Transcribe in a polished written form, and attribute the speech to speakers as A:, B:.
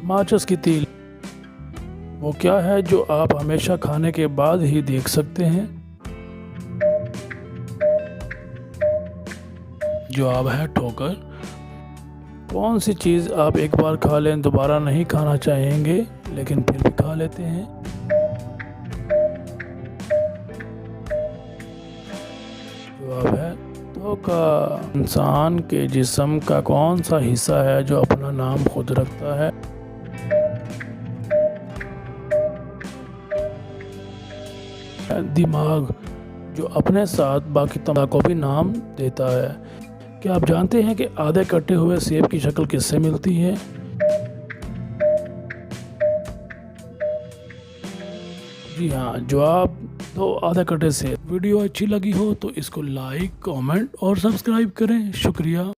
A: माचिस की तीली वो क्या है जो आप हमेशा खाने के बाद ही देख सकते हैं? जवाब है ठोकर। कौन सी चीज़ आप एक बार खा लें दोबारा नहीं खाना चाहेंगे लेकिन फिर भी खा लेते हैं? जवाब है धोखा। इंसान के जिस्म का कौन सा हिस्सा है जो अपना नाम खुद रखता है? दिमाग, जो अपने साथ बाकी तमाम को भी नाम देता है। क्या आप जानते हैं कि आधे कटे हुए सेब की शक्ल किससे मिलती है? जी हाँ, जवाब तो आधे कटे सेब। वीडियो अच्छी लगी हो तो इसको लाइक, कमेंट और सब्सक्राइब करें। शुक्रिया।